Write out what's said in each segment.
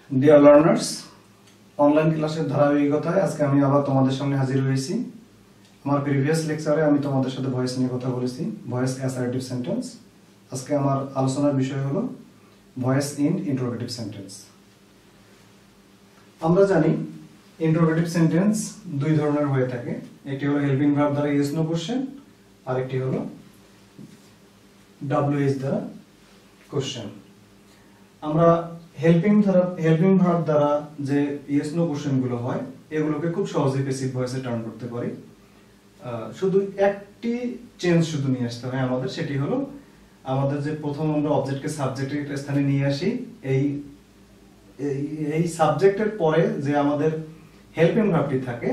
Dear learners, online ক্লাসের ধারাবাহিকতায় আজকে আমি আবার তোমাদের সামনে হাজির হয়েছি। আমার প্রিভিয়াস লেকচারে আমি তোমাদের সাথে ভয়েস নিয়ে কথা বলেছি, ভয়েস অ্যাসার্টিভ সেন্টেন্স। আজকে আমার আলোচনার বিষয় হলো ভয়েস ইন ইন্টারোগেটিভ সেন্টেন্স। আমরা জানি ইন্টারোগেটিভ সেন্টেন্স দুই ধরনের হয়ে থাকে, একটি হলো হেল্পিং ভার্ব দ্বারা ইয়েস নো কোশ্চেন, আর একটি হলো WH দ্বারা কোশ্চেন। আমরা হেল্পিং ভার্ব দ্বারা যে ইয়েস নো কোশ্চেন গুলো হয় এগুলোকে খুব সহজেই প্যাসিভ ভয়েসে টার্ন করতে পারি। শুধু একটি চেঞ্জ শুধু নিয়ে আসতে হয় আমাদের, সেটি হলো আমাদের যে প্রথম আমরা অবজেক্টকে সাবজেক্টের স্থানে নিয়ে আসি, এই সাবজেক্টের পরে যে আমাদের হেল্পিং ভার্বটি থাকে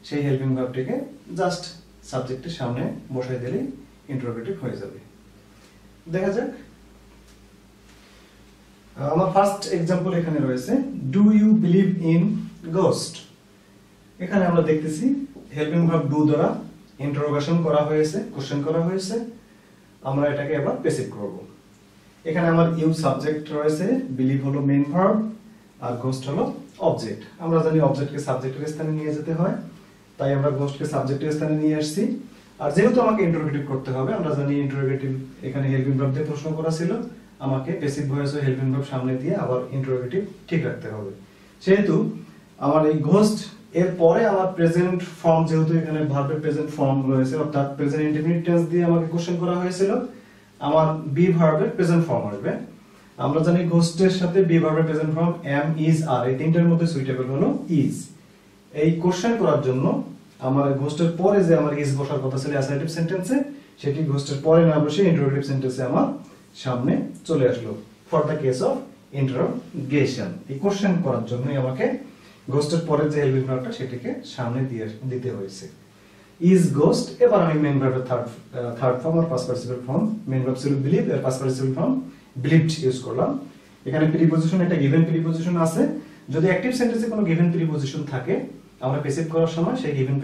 সেই হেল্পিং ভার্বটিকে জাস্ট সাবজেক্টের সামনে বসাই দিলেই ইন্টারোগেটিভ হয়ে যাবে। দেখা যাক, আমার ফার্স্ট এক্সাম্পল এখানে রয়েছে, do you believe in ghost. এখানে আমরা দেখতেছি হেল্পিং ভার্ব ডু দ্বারা ইন্টারোগেশন করা হয়েছে, কোশ্চেন করা হয়েছে। আমরা এটাকে এবার প্যাসিভ করব। এখানে আমার ইউ সাবজেক্ট রয়েছে, বিলিভ হলো মেইন ভার্ব, আর গোস্ট হলো অবজেক্ট। আমরা জানি অবজেক্টকে সাবজেক্টের স্থানে নিয়ে যেতে হয়, তাই আমরা গোস্টকে সাবজেক্টের স্থানে নিয়ে আসছি। আর যেহেতু আমাকে ইন্টারোগেটিভ করতে হবে, আমরা জানি ইন্টারোগেটিভ এখানে হেল্পিং ভার্ব দিয়ে প্রশ্ন করা ছিল, আমাকে প্যাসিভ ভয়েস ও হেল্পিং ভার্ব সামনে দিয়ে আবার ইন্টারোগেটিভ ঠিক রাখতে হবে। সেহেতু আমার এই গোস্ট এর পরে আমার প্রেজেন্ট ফর্ম, যেহেতু এখানে ভার্বের প্রেজেন্ট ফর্ম রয়েছে, অর্থাৎ প্রেজেন্ট ইনডেফিনিট টেন্স দিয়ে আমাকে কোশ্চেন করা হয়েছিল, আমার বি ভার্বের প্রেজেন্ট ফর্ম আসবে। আমরা জানি গোস্টের সাথে বি ভার্বের প্রেজেন্ট ফর্ম এম, ইজ, আর এই তিনটার মধ্যে সুইটেবল হলো ইজ। এই কোশ্চেন করার জন্য আমার গোস্টের পরে যে আমার ইজ বসার কথা ছিল অ্যাসার্টিভ সেন্টেন্সে, সেটি গোস্টের পরে না বসে ইন্টারোগেটিভ সেন্টেন্সে আমার সামনে চলে আসলো। For the case of interrogation, এই কোশ্চেন করার জন্যই আমাকে গোস্টের পরে যে হেল্পিং ভার্বটা সেটিকে সামনে দিতে হয়েছে, ইজ গোস্ট। এবার আমি মেইন ভার্বের থার্ড ফর্ম আর past participle form, main verb ছিল বিলিভ, এর past participle form believed use করলাম। এখানে প্রিপজিশন, একটা গিভেন প্রিপজিশন আছে। যদি অ্যাক্টিভ সেন্টেন্সে কোনো গিভেন প্রিপজিশন থাকে, আমরা প্যাসিভ করার সময় সেই গিভেন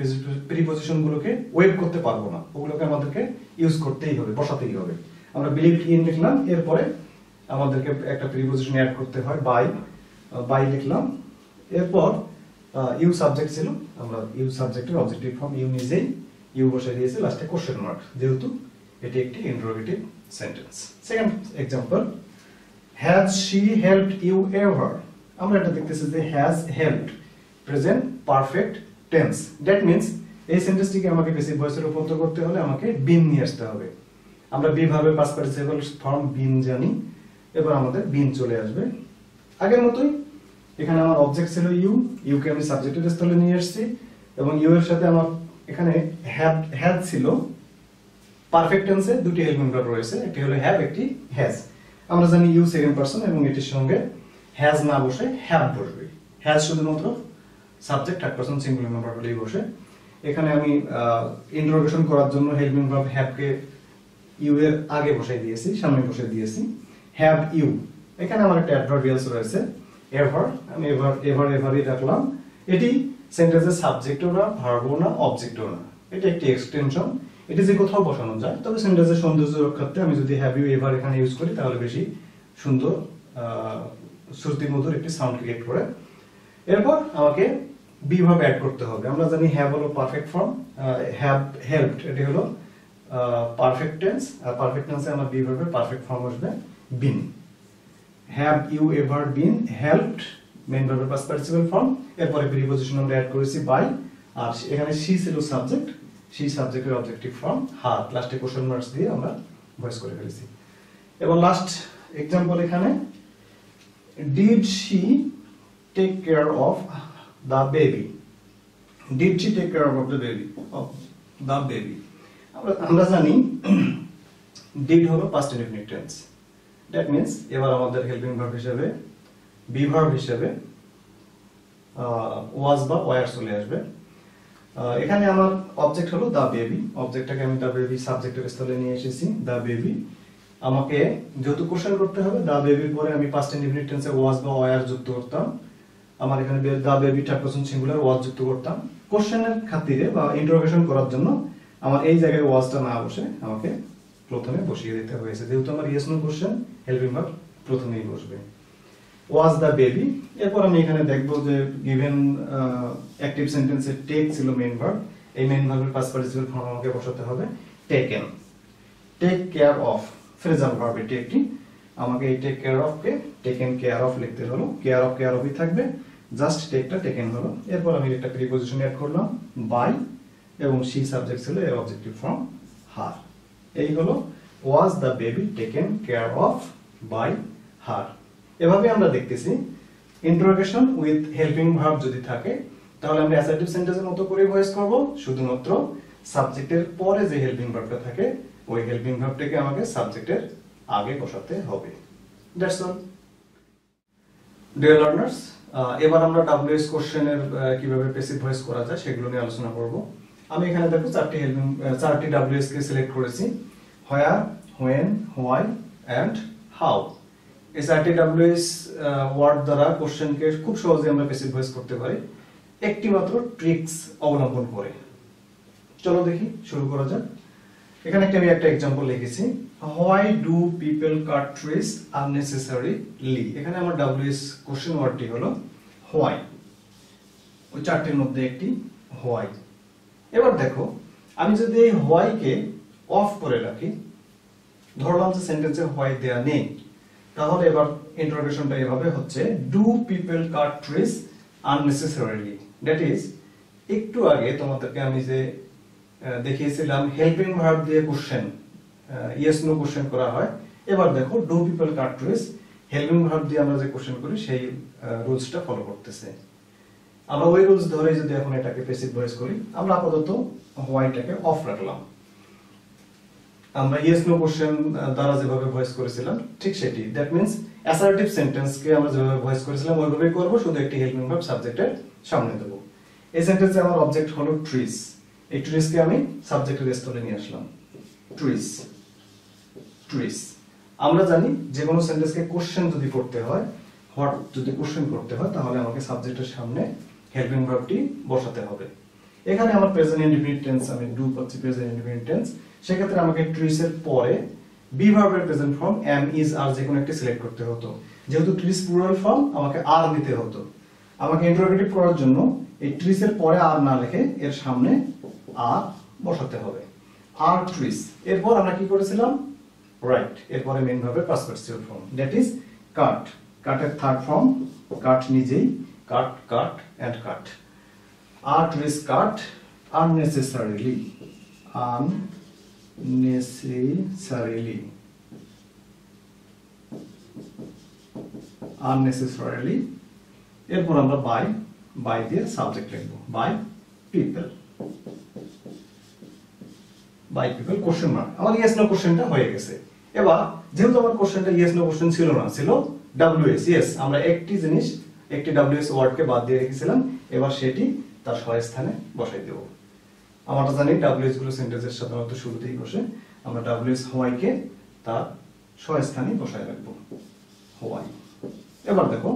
প্রিপজিশন গুলোকে ওয়েট করতে পারবো না, ওগুলোকে আমাদেরকে ইউজ করতেই হবে, বসাতেই হবে। আমরা বিলিভড ইন লিখলাম, এরপরে আমাদেরকে একটা প্রিপজিশন অ্যাড করতে হয়, বাই লিখলাম। এরপর ইউ সাবজেক্ট ছিল, আমরা ইউ সাবজেক্টের অবজেক্টিভ ফর্ম ইউ নিজেই ইউ বসিয়ে দিয়েছি, লাস্টে কোশ্চেন মার্ক, যেহেতু এটি একটি interrogative sentence. Second example, has she helped you ever. আমরা এটা দেখতেছি যে has helped, present perfect tense. That means এই সেন্টেন্সটিকে আমাকে প্যাসিভ ভয়েসে রূপান্তর করতে হলে আমাকে বিন নিয়ে আসতে হবে। আমরা বি ভার্বের পাস্ট পার্টিসিপল ফর্ম বিন জানি, এবার আমাদের বিন চলে আসবে আগের মতোই। এখানে আমার অবজেক্ট ছিল ইউ, ইউকে আমি সাবজেক্টের স্থলে নিয়ে আসছি, এবং ইউ এর সাথে আমার এখানে হ্যাভ ছিল। পারফেক্ট টেন্সে দুটি হেল্পিং ভার্ব রয়েছে, একটি হলো হ্যাভ, একটি হ্যাজ। আমরা জানি ইউ সেকেন্ড পারসন, এবং এটির সঙ্গে হ্যাজ না বসে হ্যাভ বসবে। হ্যাজ শুধুমাত্র subject, third person singular number হলেই বসে। এখানে আমি ইন্টারোগেশন করার জন্য হেল্পিং ভার্ব হ্যাভকে ইউ এর আগে বসাই দিয়েছি, সামনে বসিয়ে দিয়েছি, হ্যাভ ইউ। এখানে আমার একটা অ্যাডভার্বিয়ালস রয়েছে, এভার। আমি এভারই রাখলাম। এটি সেন্টেন্সের সাবজেক্টও না, ভার্বও না, অবজেক্টও না, এটা একটি এক্সটেনশন। এটি যে কোথাও বসানো যায়, তবে সেন্টেন্সের সৌন্দর্য রক্ষার্থে আমি যদি হ্যাভ ইউ এভার এখানে ইউজ করি, তাহলে বেশি সুন্দর শ্রুতিমধুর একটি সাউন্ড ক্রিয়েট করে। এরপর আমাকে বি ভার্ব অ্যাড করতে হবে। আমরা জানি হ্যাভ হলো পারফেক্ট ফর্ম, হ্যাভ হেল্পড এটি হলো পারফেক্ট টেন্স, আর পারফেক্ট টেন্সে আমার বি ভার্বের পারফেক্ট ফর্ম আসবে been. Have you ever been helped, main ভার্বের পাস্ট পার্টিসিপল ফর্ম। এরপরে প্রিপজিশন আমরা অ্যাড করেছি বাই, আর এখানে শি ছিল সাবজেক্ট, শি সাবজেক্টের অবজেক্টিভ ফর্ম হার, লাস্টে কোশ্চেন মার্কস দিয়ে আমরা ভয়েস করে ফেলেছি। এবং লাস্ট এক্সাম্পল এখানে, did she take care of the baby. Did she take care of the baby. আমরা জানি ডিড হলো past indefinite tense. That means এবার আমাদের হেল্পিং ভার্ব হিসেবে, বি ভার্ব হিসেবে ওয়াজ বা ওয়ার চলে আসবে। এখানে আমার অবজেক্ট হলো দা বেবি, অবজেক্টটাকে আমি দা বেবি সাবজেক্টের স্থলে নিয়ে এসেছি, দা বেবি। আমাকে যেহেতু কোশ্চেন করতে হবে, দা বেবির পরে আমি পাস্ট ইনডেফিনিট টেন্সে ওয়াজ বা ওয়ার যুক্ত করতাম। আমার এখানে the baby third person singular was যুক্ত করতাম। কোশ্চেনের খাতিরে বা ইন্টারোগেশন করার জন্য আমার এই জায়গায় ওয়াজটা না বসে আমাকে প্রথমে বসিয়ে দিতে হয়েছে, যেহেতু আমার yes no question, helping verb প্রথমেই বসবে। Was the baby. এরপর আমি এখানে দেখবো যে গিভেন অ্যাক্টিভ সেন্টেন্সে টেক ছিল মেইন ভার্ব, এই মেইন ভার্বের পাস্ট পার্টিসিপল ফর্ম আমাকে বসাতে হবে taken. Take care of phrasal verb এটি একটি, আমাকে এই টেক কেয়ার অফ কে টেকেন কেয়ার অফ লিখতে হলো, কেয়ার অফই থাকবে, জাস্ট টেকটা টেকেন হলো। এরপর আমি একটা প্রিপজিশন অ্যাড করলাম বাই, এবং সি সাবজেক্ট ছিল, এর অবজেক্টিভ ফর্ম হার। এই হলো was the baby taken care of by her. এভাবে আমরা দেখতেছি ইন্টারোগেশন উইথ হেল্পিং ভার্ব যদি থাকে তাহলে আমরা অ্যাসার্টিভ সেন্টেন্সের মতো করে ভয়েস করব, শুধুমাত্র সাবজেক্টের পরে যে হেল্পিং ভার্বটা থাকে ওই হেল্পিং ভার্বটাকে আমাকে সাবজেক্টের আগে বসাতে হবে। That's all dear learners. এবার আমরা ডব্লিউএস কোশ্চেনের কিভাবে প্যাসিভ ভয়েস করা যায় সেগুলো নিয়ে আলোচনা করব। আমি এখানে দেখো চারটি ডব্লিউএস কে সিলেক্ট করেছি, হোয়ার, হোয়েন, হোয়াই এন্ড হাউ। এই চারটি ডব্লিউএস ওয়ার্ড দ্বারা কোশ্চেনকে খুব সহজে আমরা প্যাসিভ ভয়েস করতে পারি একটি মাত্র ট্রিক্স অবলম্বন করে। চলো দেখি, শুরু করা যাক। এখানে আমি একটা एग्जांपल লিখেছি, why do people cut trees unnecessarily. এখানে আমার ডব্লিউএস কোশ্চেন ওয়ার্ডটি হলো হোয়াই, ওই চারটির মধ্যে একটি হোয়াই। এবার দেখো আমি যদি এই হোয়াই কে অফ করে রাখি, ধরলাম যে সেন্টেন্সে হোয়াই দেয়া নেই, তাহলে এবার ইন্টারোগেশনটা এভাবে হচ্ছে do people cut trees unnecessarily. That is একটু আগে তোমাদেরকে আমি যে দেখিয়েছিলাম হেল্পিং ভার্ব দিয়ে কোশ্চেন ইয়েস নো কোশ্চেন করা হয়, এবার দেখো do people cut trees helping verb দিয়ে আমরা যে কোশ্চেন করি সেই রুলসটা ফলো করতেছে। আমরা ওই রুলস ধরে যদি এখন এটাকে প্যাসিভ ভয়েস করি, আমরা আপাতত হোয়াইটাকে অফ রাখলাম। আমরা ইয়েস নো কোশ্চেন দ্বারা যেভাবে ভয়েস করেছিলাম ঠিক সেটি, দ্যাট মিন্স অ্যাসার্টিভ সেন্টেন্সকে আমরা যেভাবে ভয়েস করেছিলাম ওইভাবেই করব, শুধু একটি হেল্পিং ভার্ব সাবজেক্টের সামনে দেব। এই সেন্টেন্সে আমার অবজেক্ট হলো ট্রিজ, এই ট্রিজকে আমি সাবজেক্টের স্থলে নিয়ে আসলাম, ট্রিজ ট্রিজ। আমরা জানি যে কোনো সেন্টেন্সকে কোশ্চেন যদি করতে হয়, হোয়াট যদি কোশ্চেন করতে হয়, তাহলে আমাকে সাবজেক্টের সামনে হেল্পিং ভার্বটি বসাতে হবে। এখানে আমার প্রেজেন্ট ইনডিফিনিট টেন্স, আমি ডু পাচ্ছি প্রেজেন্ট ইনডিফিনিট টেন্স, সেক্ষেত্রে আমাকে ট্রিজ এর পরে বি ভার্বের প্রেজেন্ট ফর্ম এম, ইজ, আর যে কোনো একটি সিলেক্ট করতে হতো। যেহেতু ট্রিজ প্লুরাল ফর্ম, আমাকে আর নিতে হতো। আমাকে ইন্টারোগেটিভ করার জন্য এই ট্রিজ এর পরে আর না লিখে এর সামনে আর বসাতে হবে, আর ট্রিজ। এরপর আমরা কি করেছিলাম, রাইট, এরপরে মেইন ভার্বের past participle form, that is cut. কাটের থার্ড ফর্ম কাট নিজেই, কাট, কাট এন্ড কাট। আর trees cut unnecessarily, unnecessarily, unnecessarily। এরপর আমরা বাই দিয়ে সাবজেক্ট লিখবো, by people, by people question mark. আমার ইয়েস নো কোশ্চেনটা হয়ে গেছে। এবার যেহেতু আমার কোশ্চেনটা ইয়েস নো কোশ্চেন ছিল না, ছিল ডব্লিউএস, ইয়েস, আমরা একটি জিনিস, একটি ডব্লিউএস ওয়ার্ডকে বাদ দিয়ে রেখেছিলাম, এবার সেটি তার স্থানে বসাই দেব। আমরা জানি ডব্লিউএস গুলো সেন্টেন্সের সাধারণত শুরুতেই বসে, আমরা ডব্লিউএস হোয়াইকে তার স্থানে বসায় রাখবো, হোয়াই। এবার দেখো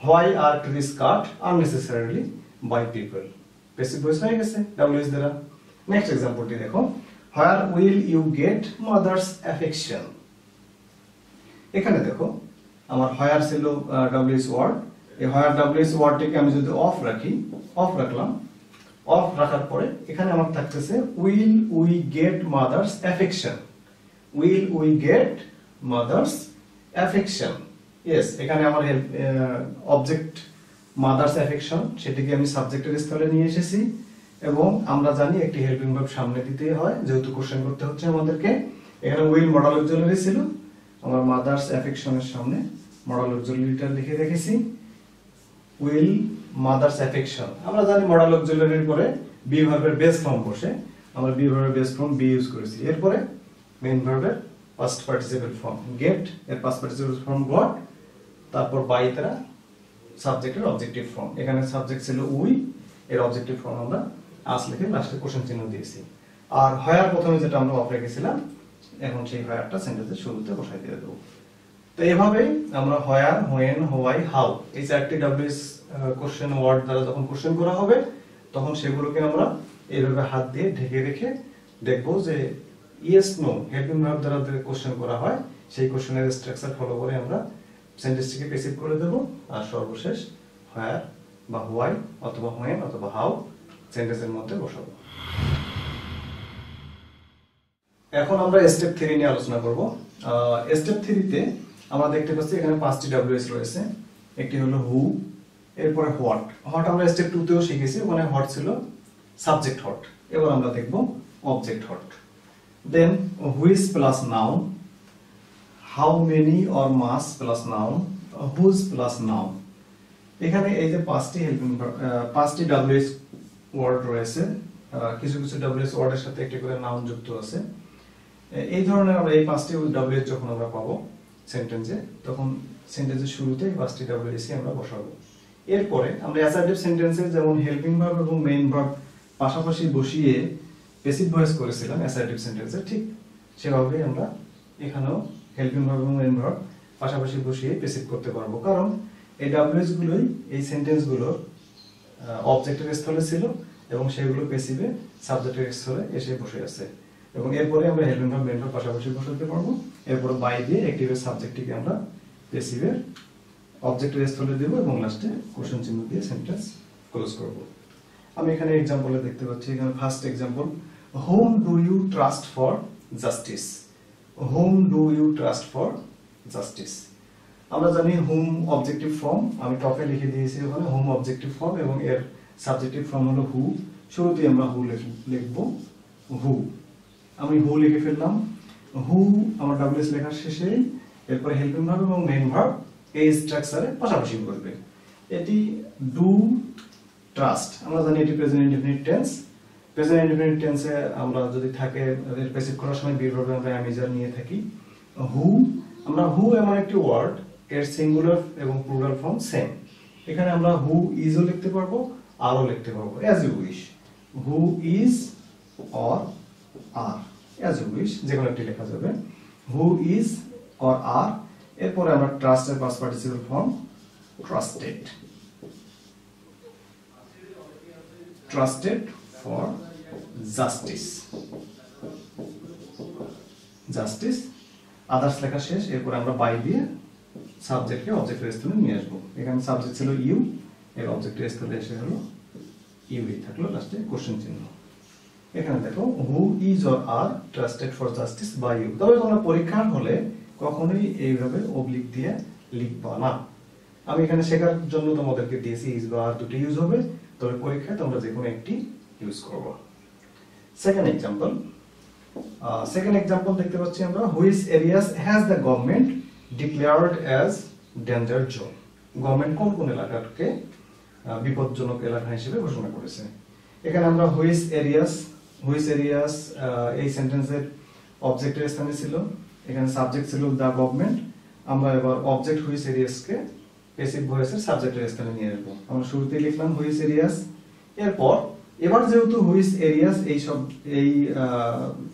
why are trees cut unnecessarily by people, passive voice হয়ে গেছে ডব্লিউএস দ্বারা। নেক্সট एग्जांपलটি দেখো, where will you get mother's affection. এখানে দেখো আমার হোয়ার ছিল ডব্লিউএস ওয়ার্ড, এই হোয়ার ডব্লিউএস ওয়ার্ডটিকে আমি যদি অফ রাখি, অফ রাখলাম, অফ রাখার পরে এখানে আমার থাকতেছে will we get mother's affection, will we get mother's affection. Yes, এখানে আমার অবজেক্ট মাদার্স অ্যাফেকশন, সেটিকে আমি সাবজেক্টের স্থলে নিয়ে এসেছি, এবং আমরা জানি একটি হেল্পিং ভার্ব সামনে দিতে হয়, যেহেতু কোশ্চেন করতে হচ্ছে আমাদেরকে। এখানে উইল মডাল অক্সিলারি ছিল, আমার মাদার্স অ্যাফেকশনের সামনে মডাল অক্সিলারিটা লিখে রেখেছি, উইল মাদার্স অ্যাফেকশন। আমরা জানি মডাল অক্সিলারির পরে বি ভার্বের বেস ফর্ম বসে, আমরা বি ভার্বের বেস ফর্ম বি ইউজ করেছি। এরপরে মেইন ভার্বের পাস্ট পার্টিসিপল ফর্ম গেট, এর পাস্ট পার্টিসিপল ফর্ম গট, তারপর বাই দ্বারা সাবজেক্টের অবজেক্টিভ ফর্ম। এখানে সাবজেক্ট ছিল উই, এর অবজেক্টিভ ফর্ম আমরা আস লিখে লাস্টে কোশ্চেন চিহ্ন দিয়েছি। আর হোয়ার প্রথমে যেটা আমরা অফ রেখেছিলাম, এখন সেই হোয়ারটা সেন্টেন্সের শুরুতে বসাই দিয়ে দেবো। তো এভাবেই আমরা হোয়ার, হোয়েন, হোয়াই, হাউ এই চারটি ডব্লিউএস কোশ্চেন ওয়ার্ড দ্বারা যখন কোশ্চেন করা হবে, তখন সেগুলোকে আমরা এইভাবে হাত দিয়ে ঢেকে রেখে দেখবো যে ইয়েস নো হেল্পিং ভার্ব দ্বারা যে কোশ্চেন করা হয় সেই কোশ্চেনের স্ট্রাকচার ফলো করে আমরা সেন্টেন্সটিকে প্যাসিভ করে দেব আর সর্বশেষ হোয়ার বা হোয়াই অথবা হোয়েন অথবা হাউ সেন্টেন্সের মধ্যে বসাবো। এখন আমরা স্টেপ 3 নিয়ে আলোচনা করব। স্টেপ 3 তে আমরা দেখতে পাচ্ছি এখানে 5টি ডব্লিউএস রয়েছে। একটি হলো হু, এরপরে হোয়াট। হোয়াট আমরা স্টেপ 2 তেও শিখেছি, ওখানে হোয়াট ছিল সাবজেক্ট হোয়াট। এবার আমরা দেখব object what. Then which plus noun, how many or much plus noun, whose plus noun. এখানে এই যে 5টি হেল্পিং 5টি ডব্লিউএস ওয়ার্ড রয়েছে, কিছু কিছু ডব্লিউএস ওয়ার্ডের সাথে একটি করে নাউন যুক্ত আছে। এই ধরনের আমরা এই 5টি ডব্লিউএস যখন আমরা পাবো সেন্টেন্সে, তখন সেন্টেন্সের শুরুতে এই 5টি ডব্লিউএস আমরা বসাবো। এরপরে আমরা অ্যাসার্টিভ সেন্টেন্সে যেমন হেল্পিং ভার্ব এবং মেইন ভার্ব পাশাপাশি বসিয়ে প্যাসিভ ভয়েস করেছিলাম অ্যাসার্টিভ সেন্টেন্সে, ঠিক সেভাবেই আমরা এখানেও হেল্পিং ভার্ব এবং মেইন ভার্ব পাশাপাশি বসিয়ে প্যাসিভ করতে পারবো, কারণ এই ডব্লিউএস গুলোই এই সেন্টেন্সগুলোর অবজেক্টের স্থলে ছিল এবং সেগুলো প্যাসিভে সাবজেক্টের স্থলে এসে বসে আছে। এবং এরপরে আমরা হেল্পিং ভার্ব মেইন ভার্ব পাশাপাশি বসাতে পারবো। এরপর বাই দিয়ে অ্যাক্টিভের সাবজেক্টটিকে আমরা প্যাসিভের অবজেক্টের স্থলে দেব এবং লাস্টে কোশ্চেন চিহ্ন দিয়ে সেন্টেন্স ক্লোজ করব। আমি এখানে एग्जांपले দেখতে পাচ্ছি, এখানে first example, whom do you trust for justice? whom do you trust for justice? আমরা জানি whom অবজেক্টিভ ফর্ম, আমি টপে লিখে দিয়েছি ওখানে whom অবজেক্টিভ ফর্ম এবং এর সাবজেক্টিভ ফর্ম হলো who। শুরুতে আমরা who লিখব, who। আমি who লিখে ফেললাম। who আমার ডব্লিউএস লেখার শেষে এরপর হেল্পিং ভার্ব এবং মেইন ভার্ব এই স্ট্রাকচারে পাশাপাশি বসবে। এটি ডু ট্রাস্ট, আমরা জানি এটি present indefinite tense. Present indefinite টেন্সে আমরা যদি থাকে এর প্যাসিভ করার সময় বি ভার্বে আমরা অ্যামিজার নিয়ে থাকি। হু, আমরা হু এমন একটি ওয়ার্ড, এর সিঙ্গুলার এবং প্লুরাল ফর্ম সেম। এখানে আমরা হু ইজও লিখতে পারবো, আরও লিখতে পারবো, as you wish. Who is or are, as you wish, যে কোনো একটি লেখা যাবে। Who is or are. এরপরে আমরা ট্রাস্টের past participle form trusted, trusted for justice, justice। Others লেখা শেষ, এরপর আমরা বাই দিয়ে সাবজেক্টকে অবজেক্টের স্থলে নিয়ে আসবো। এখানে সাবজেক্ট ছিল ইউ, এর অবজেক্টের স্থলে এসে হলো ইউ থাকলো লাস্টে কোশ্চেন চিহ্ন। এখানে দেখো who is or are trusted for justice by you. তবে তোমরা পরীক্ষার হলে কখনোই এইভাবে অবলিক দিয়ে লিখবা না। আমি এখানে শেখার জন্য তোমাদেরকে দিয়েছি ইজ বা আর দুটো ইউজ হবে, তবে পরীক্ষায় তোমরা যে কোনো একটি ইউজ করবে। সেকেন্ড এক্সাম্পল দেখতে পাচ্ছি আমরা, which areas has the government declared as danger zone. Government কোন কোন এলাকাকে বিপজ্জনক এলাকা হিসেবে ঘোষণা করেছে। এখানে আমরা হুইচ এরিয়াস এই সেন্টেন্সের অবজেক্টের স্থানে ছিল, এখানে সাবজেক্ট ছিল দ্য গভর্নমেন্ট। আমরা এবার অবজেক্ট হুইচ এরিয়াসকে প্যাসিভ ভয়েসের সাবজেক্টের স্থানে নিয়ে আসবো। আমরা শুরুতেই লিখলাম হুইচ এরিয়াস। এরপর এবার যেহেতু হুইচ এরিয়াস এই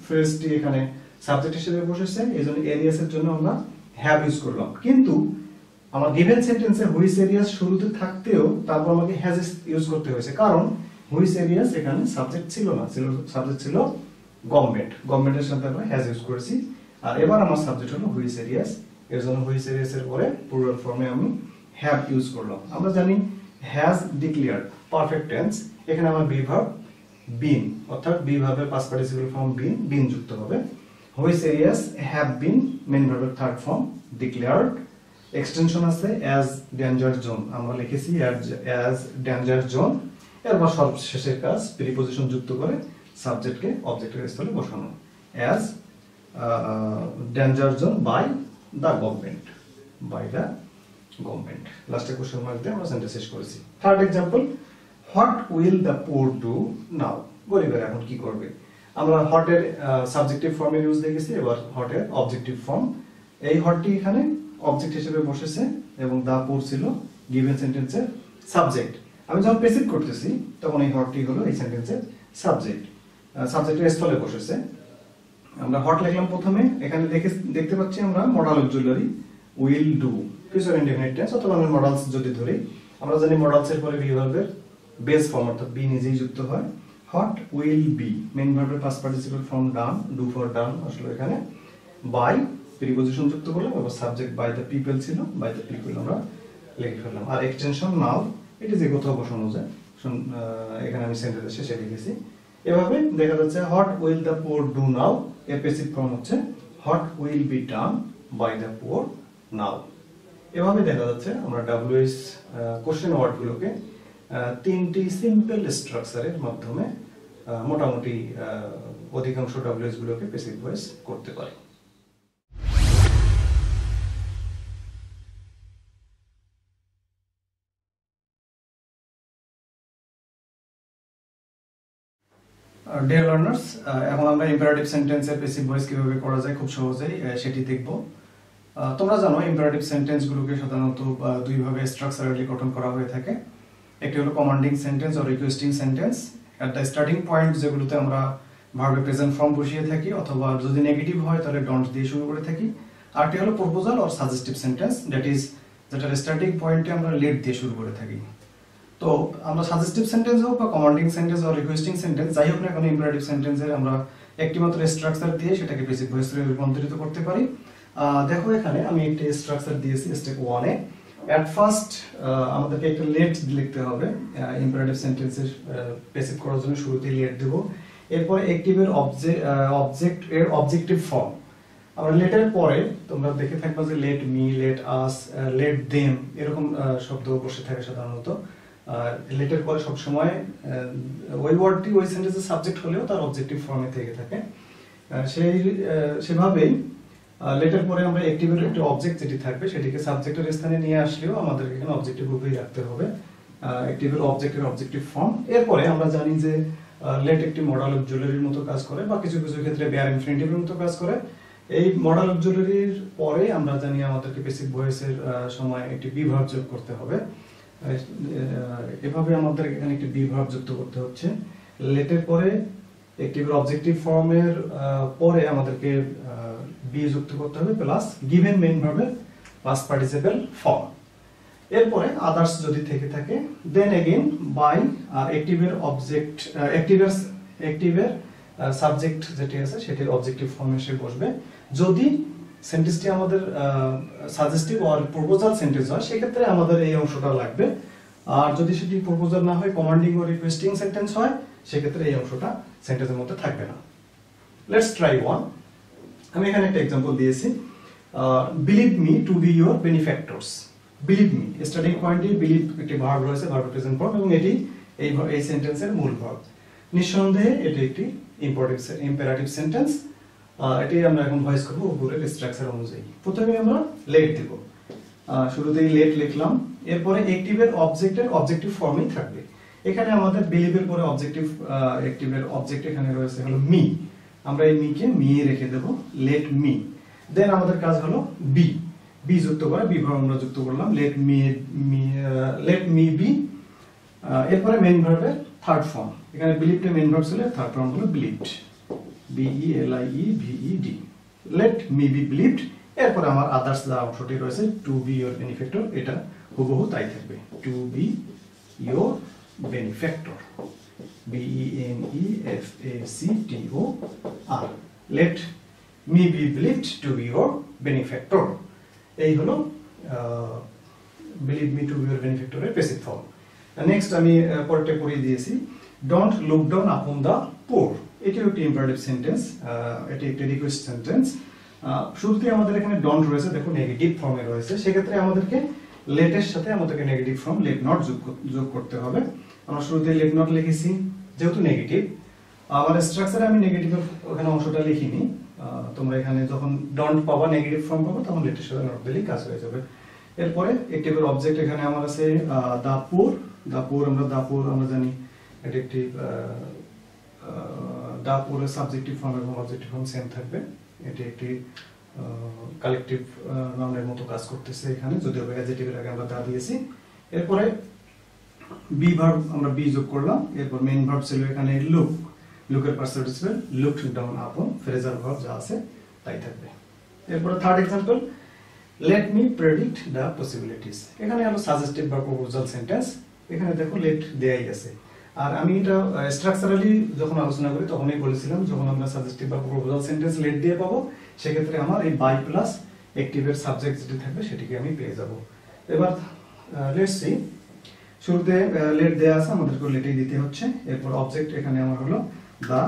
ফ্রেজটি এখানে সাবজেক্ট হিসেবে বসেছে, এইজন্য এরিয়াসের জন্য আমরা হ্যাভ ইউজ করলাম। কিন্তু আমার গিভেন সেন্টেন্সে হুইচ এরিয়াস শুরুতে থাকতেও তারপর আমাকে হ্যাজ ইউজ করতে হয়েছে, কারণ হুইচ এরিয়াস এখানে সাবজেক্ট ছিল না, সাবজেক্ট ছিল গভর্নমেন্ট। গভর্নমেন্টের সাথে আমরা হ্যাজ ইউজ করেছি। আর এবার আমার সাবজেক্ট হলো হুইচ এরিয়াস, এর জন্য হুইচ এরিয়াসের পরে প্লুরাল ফর্মে আমি হ্যাভ ইউজ করলাম। আমরা জানি হ্যাজ ডিক্লেয়ার্ড পারফেক্ট টেন্স, এখানে আমার বি ভার্ব বিন, অর্থাৎ বি ভার্বের পাস্ট পার্টিসিপল ফর্ম বিন যুক্ত হবে। Which areas have been, main ভার্বের থার্ড ফর্ম ডিক্লেয়ার্ড। এক্সটেনশন আছে অ্যাজ ডেঞ্জার জোন, আমরা লিখেছি অ্যাজ ডেঞ্জার জোন। এরপর সর্বশেষের কাজ প্রিপজিশন যুক্ত করে সাবজেক্টকে অবজেক্টের স্থলে বসানো, as danger zone by the government, by the government. লাস্টে কোশ্চেন মার্ক দিয়ে আমরা সেন্টেন্স শেষ করেছি। Third example, what will the poor do now. গরিবেরা এখন কি করবে। আমরা হটের সাবজেক্টিভ ফর্মে ইউজ দেখেছি, এবার হটের অবজেক্টিভ ফর্ম। এই হটটি এখানে অবজেক্ট হিসেবে বসেছে এবং দা পুর ছিল গিভেন সেন্টেন্সের সাবজেক্ট। আমি যখন প্যাসিভ করতেছি তখন এই হটটি হলো এই সেন্টেন্সের সাবজেক্ট, সাবজেক্টের স্থলে বসেছে। আমরা হট লিখলাম প্রথমে, এখানে দেখতে পাচ্ছি আমরা modal auxiliary will do, future indefinite tense অথবা আমরা মডালস যদি ধরি, আমরা জানি মডালসের পরে বি ভার্বের বেস ফর্ম অর্থাৎ বি নিজেই যুক্ত হয়। হট উইল বি, মেইন ভার্বের past participle form done, do for done আসলে এখানে, বাই প্রিপজিশন যুক্ত করলাম এবং সাবজেক্ট বাই দ্য পিপল ছিল, বাই দ্য পিপল আমরা লিখে ফেললাম। আর এক্সটেনশন নাও এটি যে কোথাও বসানো যায়, এখানে আমি সেন্টেন্সের শেষে লিখেছি। এভাবে দেখা যাচ্ছে what will the poor do now, এর প্যাসিভ ফর্ম হচ্ছে what will be done by the poor now. এভাবে দেখা যাচ্ছে আমরা WH কোশ্চেন ওয়ার্ডগুলোকে তিনটি সিম্পল স্ট্রাকচারের মাধ্যমে মোটামুটি অধিকাংশ WH গুলোকে প্যাসিভ ভয়েস করতে পারি। ডিয়ার লার্নার্স, এখন আমরা ইম্পারেটিভ সেন্টেন্সের প্যাসিভ ভয়েস কিভাবে করা যায় খুব সহজেই সেটি দেখব। তোমরা জানো ইম্পারেটিভ সেন্টেন্সগুলোকে সাধারণত দুই ভাবে স্ট্রাকচারালি গঠন করা হয়ে থাকে। একটি হলো commanding sentence or requesting sentence, at the starting point যেগুলোতে আমরা ভার্বে প্রেজেন্ট ফর্ম বসিয়ে থাকি, অথবা যদি নেগেটিভ হয় তাহলে ডন্ট দিয়ে শুরু করে থাকি। আরটি হলো proposal or suggestive sentence, that is যেটার স্টার্টিং পয়েন্টে আমরা লেট দিয়ে শুরু করে থাকি। তো আমরা সাজেস্টিভ সেন্টেন্স হোক বা commanding sentence or requesting sentence যাই হোক না কেন, ইম্পারেটিভ সেন্টেন্সের আমরা একটি মাত্র স্ট্রাকচার দিয়ে সেটাকে প্যাসিভ ভয়েসে রূপান্তরিত করতে পারি। দেখো এখানে আমি একটি স্ট্রাকচার দিয়েছি স্টেপ 1 এ। এট ফার্স্ট আমাদেরকে একটা লেট লিখতে হবে, ইম্পারেটিভ সেন্টেন্সের প্যাসিভ করার জন্য শুরুতেই লেট দেব। এরপর অ্যাক্টিভের অবজেক্ট এর অবজেক্টিভ ফর্ম আমরা লেটের পরে তোমরা দেখে থাকবে যে let me, let us, let them এরকম শব্দ বসে থাকে সাধারণত। লেটের পরে সবসময় ওই ওয়ার্ডটি ওই সেন্টেন্সের সাবজেক্ট হলেও তার অবজেক্টিভ ফর্মে থেকে থাকে। সেভাবেই লেটের পরে আমরা অ্যাক্টিভের একটা অবজেক্ট যেটি থাকবে সেটিকে সাবজেক্টের স্থানে নিয়ে আসলেও আমাদের এখানে অবজেক্টিভ রূপেই রাখতে হবে, অ্যাক্টিভের অবজেক্টের অবজেক্টিভ ফর্ম। এরপরে আমরা জানি যে লেট একটি মডেল অফ জুয়েলারির মতো কাজ করে, বা কিছু কিছু ক্ষেত্রে বেয়ার ইনফিনিটিভের মতো কাজ করে। এই মডেল অফ জুয়েলারির পরে আমরা জানি আমাদেরকে প্যাসিভ ভয়েসের সময় একটি বি ভার্ব যোগ করতে হবে। এভাবে আমাদের এখানে একটি বি ভার্ব যুক্ত করতে হচ্ছে। লেটের পরে অ্যাক্টিভের অবজেক্টিভ ফর্মের পরে আমাদেরকে বি যুক্ত করতে হবে প্লাস গিভেন মেইন ভার্বের পাস্ট পার্টিসিপল ফর্ম। এরপরে আদার্স যদি থেকে থাকে দেন এগেইন বাই আর অ্যাক্টিভের অবজেক্ট অ্যাক্টিভের সাবজেক্ট যেটি আছে সেটির অবজেক্টিভ ফর্মে এসে বসবে। যদি সেন্টেন্সটি আমাদের সাজেস্টিভ অর প্রপোজাল সেন্টেন্স হয় সেক্ষেত্রে আমাদের এই অংশটা লাগবে, আর যদি সেটি প্রপোজাল না হয় কমান্ডিং অর রিকোয়েস্টিং সেন্টেন্স হয় সেক্ষেত্রে এই অংশটা সেন্টেন্সের মধ্যে থাকবে না। Let's try one. আমি এখানে একটা एग्जांपल দিয়েছি, believe me to be your benefactors. Believe me starting পয়েন্টে বিলিভ একটি ভার্ব রয়েছে, ভার্ব প্রেজেন্ট ফর্ম, এবং এটি এই সেন্টেন্সের মূল ভার্ব। নিঃসন্দেহে এটি একটি ইম্পারেটিভ সেন্টেন্স। এটি আমরা এখন ভয়েস করব উপরের স্ট্রাকচার অনুযায়ী। প্রথমে আমরা লেট দেব, শুরুতেই লেট লিখলাম। এরপরে অ্যাক্টিভের অবজেক্টের অবজেক্টিভ ফর্মই থাকবে। এখানে আমাদের বিলিভের পরে অবজেক্টিভ অ্যাক্টিভের অবজেক্ট এখানে রয়েছে হলো মি, আমরা এই মিকে মি রেখে দেব, লেট মি। দেন আমাদের কাজ হলো বি, বি যুক্ত করে বি ভার্ব আমরা যুক্ত করলাম, লেট মি বি। এরপরে মেইন ভার্বের থার্ড ফর্ম, এখানে বিলিভড মেইন ভার্ব ছিল, থার্ড ফর্ম হলো believed, BELIEVED, let me be believed. এরপরে আমার আদার্স যা অংশটি রয়েছে টু বি ইওর বেনিফ্যাক্টর, এটা হুবহু তাই থাকবে, to be your benefactor, BENEFACTOR, let me be believed to be your benefactor। এই হলো believe me to be your benefactor এর প্যাসিভ ফর্ম। নেক্সট আমি পরেরটা পড়িয়ে দিয়েছি, don't look down upon the poor. এটি একটি ইম্পারেটিভ সেন্টেন্স, এটি একটি রিকোয়েস্ট সেন্টেন্স। শুরুতে আমাদের এখানে ডোন্ট রয়েছে, দেখো নেগেটিভ ফর্মে রয়েছে, সেক্ষেত্রে আমাদেরকে লেটের সাথে আমাদেরকে নেগেটিভ ফর্ম লেট নট যোগ করতে হবে। আমরা শুরুতে লেট নট লিখেছি যেহেতু নেগেটিভ, আমার স্ট্রাকচারে আমি নেগেটিভের ওখানে অংশটা লিখিনি। তোমরা এখানে যখন ডন্ট পাবা, নেগেটিভ ফর্ম পাবা, তখন লেটের সাথে নট দিলেই কাজ হয়ে যাবে। এরপরে অ্যাক্টিভের অবজেক্ট এখানে আমার আছে দা পুর। দা পুর আমরা জানি এটি একটি দা পুরের সাবজেক্টিভ ফর্ম এবং অবজেক্টিভ ফর্ম সেম থাকবে। এটি একটি কালেকটিভ নাউনের মতো কাজ করতেছে এখানে, যদিও অ্যাডজেক্টিভের আগে আমরা দা দিয়েছি। এরপরে বি ভার্ব আমরা বি যোগ করলাম। এরপর মেইন ভার্ব ছিল এখানে লুক, লুকের past participle looked down upon, phrasal verb যা আছে তাই থাকবে। এরপরে third example, let me predict the possibilities. এখানে হলো সাজেস্টিভ বা প্রপোজাল সেন্টেন্স, এখানে দেখো লেট দেয়াই আছে। আর আমি এটা স্ট্রাকচারালি যখন আলোচনা করি তখনই বলেছিলাম যখন আমরা সাজেস্টিভ বা প্রপোজাল সেন্টেন্স লেট দিয়ে পাবো সেক্ষেত্রে আমার এই বাই প্লাস অ্যাক্টিভের সাবজেক্ট যেটি থাকবে সেটিকে আমি পেয়ে যাব। এবার লেটস সি, শুরুতে লেট দেয়া আছে, আমাদেরকে লেটেই দিতে হচ্ছে। এরপর অবজেক্ট এখানে আমার হলো দা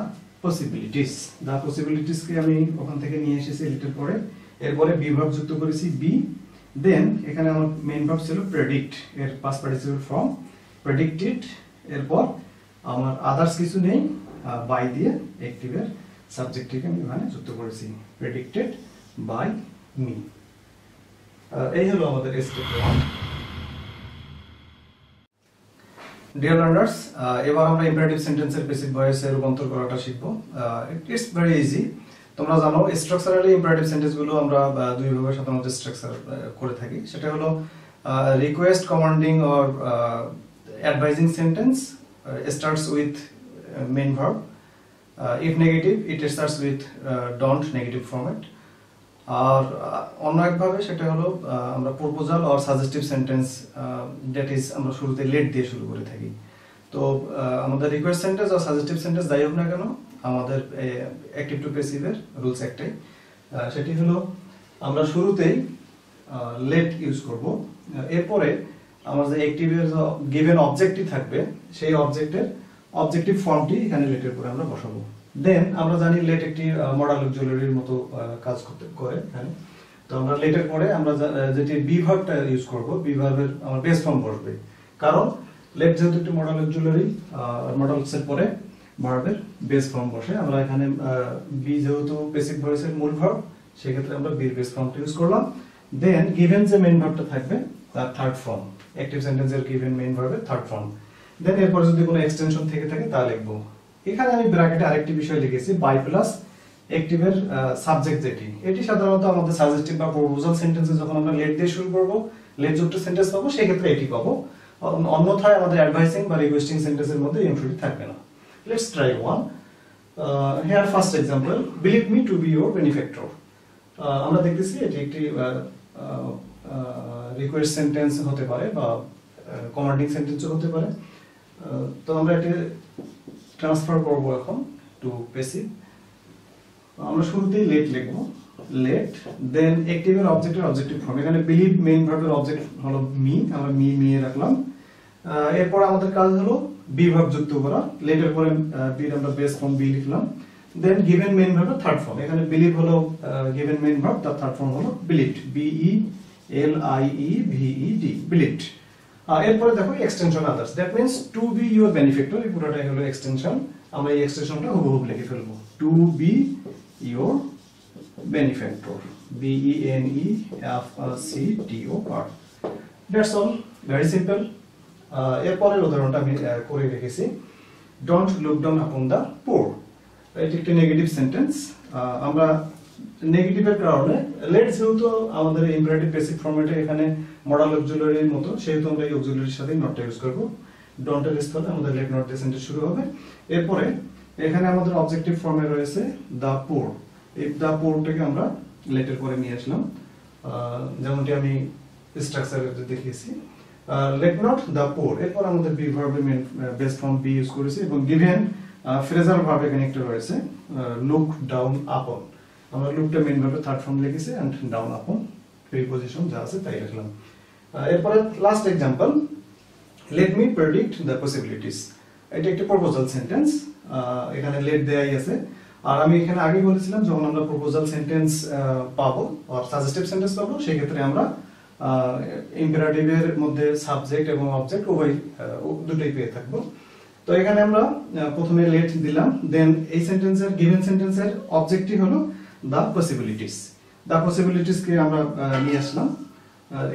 পসিবিলিটিস। দা পসিবিলিটিস কে আমি ওখান থেকে নিয়ে এসেছি লেটের পরে। এরপরে বি ভার্ব যুক্ত করেছি বি, দেন এখানে আমার মেইন ভার্ব ছিল প্রেডিক্ট, এর পাস্ট পার্টিসিপল ফর্ম প্রেডিক্টেড। এরপর আমার আদার্স কিছু নেই, বাই দিয়ে অ্যাক্টিভের সাবজেক্টটিকে আমি এখানে যুক্ত করেছি, প্রেডিক্টেড বাই মি। এই হলো আমাদের স্টেপ 1। ডিয়ার লার্নার্স, এবার আমরা ইম্পারেটিভ সেন্টেন্সের প্যাসিভ ভয়েসে রূপান্তর করাটা শিখব। It's very easy. তোমরা জানো স্ট্রাকচারালি ইম্পারেটিভ সেন্টেন্সগুলো আমরা দুইভাবে সাধারণত স্ট্রাকচার করে থাকি। সেটা হলো request, commanding or advising sentence starts with main verb. If negative it starts with don't negative format. আর অন্য একভাবে সেটা হলো আমরা proposal or suggestive sentence, that is আমরা শুরুতে লেট দিয়ে শুরু করে থাকি। তো আমাদের রিকোয়েস্ট সেন্টেন্স আর সাজেস্টিভ সেন্টেন্স যাই হোক না কেন, আমাদের অ্যাক্টিভ টু প্যাসিভের রুলস একটাই, সেটি হলো আমরা শুরুতেই লেট ইউজ করব। এরপরে আমার যে অ্যাক্টিভের গিভেন অবজেক্টই থাকবে সেই অবজেক্টের অবজেক্টিভ ফর্মটি এখানে লেটের পরে আমরা বসাবো। দেন আমরা জানি লেট একটি মডাল অক্সিলারির মতো কাজ করে এখানে। তো আমরা লেটের পরে আমরা যেটি বি ভার্বটা ইউজ করব, বি ভার্বের আমার বেস ফর্ম বসবে, কারণ লেট যেহেতু একটি মডাল অক্সিলারি, মডালসের পরে ভার্বের বেস ফর্ম বসে। আমরা এখানে বি যেহেতু প্যাসিভ ভয়েসের মূল ভার্ব, সেক্ষেত্রে আমরা বির বেস ফর্মটা ইউজ করলাম। দেন গিভেন যে মেইন ভার্বটা থাকবে তার থার্ড ফর্ম, অ্যাক্টিভ সেন্টেন্সের গিভেন মেইন ভার্বের থার্ড ফর্ম। দেন এরপর যদি কোনো এক্সটেনশন থেকে থাকে তা লিখবো। এখানে আমি ব্র্যাকেটে আরেকটি বিষয় লিখেছি, বাই প্লাস অ্যাক্টিভের সাবজেক্ট যেটি, এটি সাধারণত আমাদের সাজেস্টিভ বা প্রপোজাল সেন্টেন্সে যখন আমরা লেট দিয়ে শুরু করব, লেট যুক্ত সেন্টেন্স পাবো, সেই ক্ষেত্রে এটি পাবো। অন্যথায় আমাদের অ্যাডভাইসিং বা রিকোয়েস্টিং সেন্টেন্সের মধ্যে এই অংশটি থাকবে না। Let's try one. Here first example, believe me to be your বেনিফ্যাক্টর। আমরা দেখতেছি এটি একটি রিকোয়েস্ট সেন্টেন্স হতে পারে বা কমান্ডিং সেন্টেন্সও হতে পারে। তো আমরা এটি ট্রান্সফার করব এখন টু প্যাসিভ। আমরা শুরুতেই লেট লিখব, লেট, দেন অ্যাক্টিভের অবজেক্টের অবজেক্টিভ ফর্ম। এখানে বিলিভ মেইন ভার্বের অবজেক্ট হলো মি, আমরা মি রাখলাম। এরপর আমাদের কাজ হলো বি ভার্ব যুক্ত করা, লেটের পরে বির আমরা বেস ফর্ম বি লিখলাম। দেন গিভেন মেইন ভার্বের থার্ড ফর্ম, এখানে বিলিভ হলো গিভেন মেইন ভার্ব, তার থার্ড ফর্ম হলো বিলিভড, BELIEVED, বিলিভড। এরপরে দেখো extension others, that means to be your benefactor, এই পুরোটাই হলো এক্সটেনশন। আমরা এই এক্সটেনশনটা হুবহু লিখে ফেলবো, to be your benefactor, BENEFACTOR। That's all, very simple. এরপরের উদাহরণটা আমি করে রেখেছি, don't look down upon the poor. এটি একটি নেগেটিভ সেন্টেন্স। আমরা নেগেটিভের কারণে লেট যেহেতু আমাদের ইম্পারেটিভ প্যাসিভ ফরম্যাটে এখানে মডাল অক্সিলারির মতো, সেহেতু আমরা এই অক্সিলারির সাথে নটটা ইউজ করব। ডন্টের স্থলে আমাদের লেট নট দিয়ে সেন্টেন্স শুরু হবে। এরপরে এখানে আমাদের অবজেক্টিভ ফর্মে রয়েছে দা পুর, এই দা পুরটাকে আমরা লেটের পরে নিয়ে আসলাম, যেমনটি আমি স্ট্রাকচারে দেখিয়েছি। লেট নট দা পুর, এরপর আমাদের বি ভার্বের বেস ফর্ম বি ইউজ করেছি এবং গিভেন ফ্রেজাল ভার্ব এখানে একটা রয়েছে, লুক ডাউন আপন। আমরা লুকটা মেইন ভার্বের থার্ড ফর্ম লিখেছি এন্ড ডাউন আপন প্রিপজিশন যা আছে তাই লিখলাম। এরপরে last example, let me predict the possibilities. এটা একটা প্রপোজাল সেন্টেন্স, এখানে লেট দেয়াই আছে। আর আমি এখানে আগে বলেছিলাম যখন আমরা প্রপোজাল সেন্টেন্স পাবো আর সাজেস্টিভ সেন্টেন্স পাবো, সেই ক্ষেত্রে আমরা ইম্পারেটিভের মধ্যে সাবজেক্ট এবং অবজেক্ট উভয় দুটোই পেয়ে থাকবো। তো এখানে আমরা প্রথমে লেট দিলাম, দেন এই সেন্টেন্সের গিভেন সেন্টেন্সের অবজেক্টই হলো দা পসিবিলিটিস। দা পসিবিলিটিস কে আমরা নিয়ে আসলাম।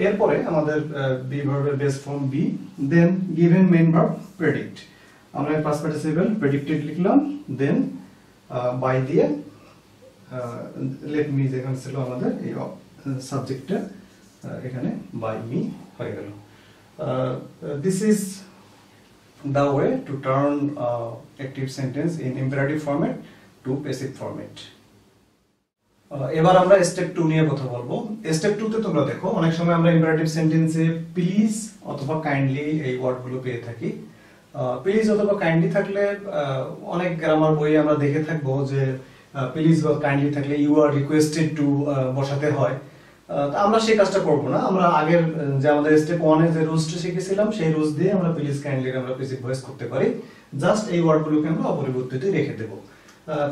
এরপরে আমাদের বি ভার্বের বেস ফর্ম বি, দেন গিভেন মেইন ভার্ব প্রেডিক্ট, আমরা পাস্ট পার্টিসিপল প্রেডিক্টেড লিখলাম। দেন বাই দিয়ে লেট মি যেখানে ছিল আমাদের এই সাবজেক্টটা, এখানে বাই মি হয়ে গেল। This is the way to turn active sentence in imperative format to passive format. এবার আমরা স্টেপ 2 নিয়ে কথা বলবো। স্টেপ 2 তে তোমরা দেখো অনেক সময় আমরা ইম্পারেটিভ সেন্টেন্সে প্লিজ অথবা কাইন্ডলি এই ওয়ার্ডগুলো পেয়ে থাকি। প্লিজ অথবা কাইন্ডলি থাকলে অনেক গ্রামার বইয়ে আমরা দেখে থাকবো যে প্লিজ বা কাইন্ডলি থাকলে ইউ আর রিকোয়েস্টেড টু বসাতে হয়। আমরা সেই কাজটা করব না, আমরা আগের যে আমাদের স্টেপ 1 এ যে রুলসটা শিখেছিলাম সেই রুলস দিয়ে আমরা প্লিজ কাইন্ডলি আমরা প্যাসিভ ভয়েস করতে পারি। জাস্ট এই ওয়ার্ডগুলোকে আমরা অপরিবর্তিত রেখে দেব।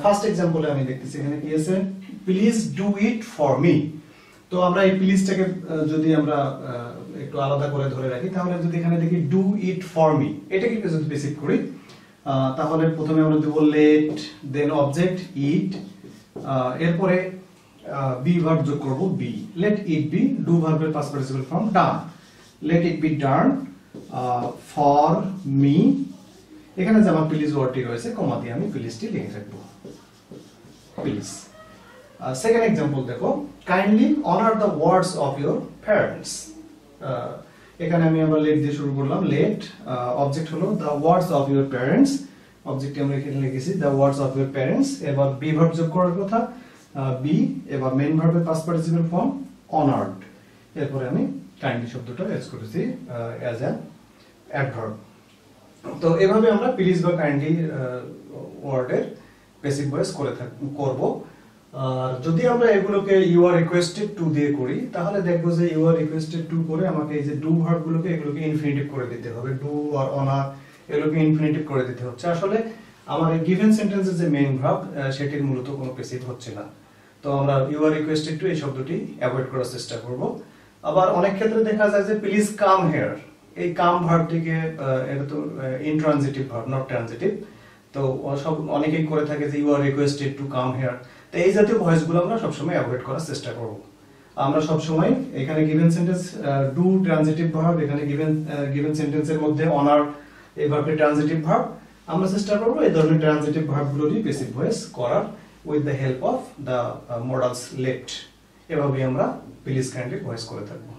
ফার্স্ট एग्जांपल আমি দেখতেছি এখানে কি আছে, please do it for me. তো আমরা এই প্লিজটাকে যদি আমরা একটু আলাদা করে ধরে রাখি, তাহলে যদি এখানে দেখি ডু ইট ফর মি, এটাকে যদি বেসিক করি, তাহলে প্রথমে আমরা দেব লেট, দেন অবজেক্ট ইট, এরপরে বি ভার্ব যোগ করব be, let it be, do ভার্বের past participle form done, let it be done for me. এখানে যে আমার প্লিজ ওয়ার্ডটি রয়েছে কমা দিয়ে আমি প্লিজটি লিখে রাখবো, প্লিজ। সেকেন্ড एग्जांपल দেখো, kindly honour the words of your parents. এখানে আমি আবার লেট দিয়ে শুরু করলাম, লেট, অবজেক্ট হলো the words of your parents, অবজেক্টে আমরা এখানে লিখেছি the words of your parents. এবার বি ভার্ব যোগ করার কথা, বি, এবার মেইন ভার্বের পাস্ট পার্টিসিপল ফর্ম অনার্ড, এরপরে আমি কাইন্ডলি শব্দটা ইউজ করেছি অ্যাজ অ্যান অ্যাডভার্ব। তো এভাবে আমরা প্লিজ বা কাইন্ডলি ওয়ার্ডের বেসিক ভয়েস করব। আর যদি আমরা এগুলোকে ইউ আর রিকোয়েস্টেড টু দিয়ে করি, তাহলে দেখবো যে ইউ আর রিকোয়েস্টেড টু করে আমাকে এই যে ডু ভার্বগুলোকে এগুলোকে ইনফিনিটিভ করে দিতে হবে, ডু আর অনার এগুলোকে ইনফিনিটিভ করে দিতে হচ্ছে। আসলে আমার এই গিভেন সেন্টেন্সের যে মেইন ভার্ব সেটির মূলত কোনো প্যাসিভ হচ্ছে না। তো আমরা ইউ আর রিকোয়েস্টেড টু এই শব্দটি অ্যাভয়েড করার চেষ্টা করব। আবার অনেক ক্ষেত্রে দেখা যায় যে প্লিজ কাম হিয়ার, এই কাম ভার্বটিকে এটা তো ইনট্রানজিটিভ ভার্ব, নট ট্রানজিটিভ। তো সব অনেকেই করে থাকে যে you are requested to come here. তো এই জাতীয় ভয়েসগুলো আমরা সবসময় অ্যাভয়েড করার চেষ্টা করব। আমরা সবসময় এখানে given sentence do transitive verb, এখানে গিভেন সেন্টেন্সের মধ্যে অনার এই ভার্বটি ট্রানজিটিভ ভার্ব, আমরা চেষ্টা করব এই ধরনের ট্রানজিটিভ ভার্বগুলোরই বেসিক ভয়েস করার with the help of the modals let. এভাবেই আমরা প্লিজ কাইন্ডলি ভয়েস করে থাকবো।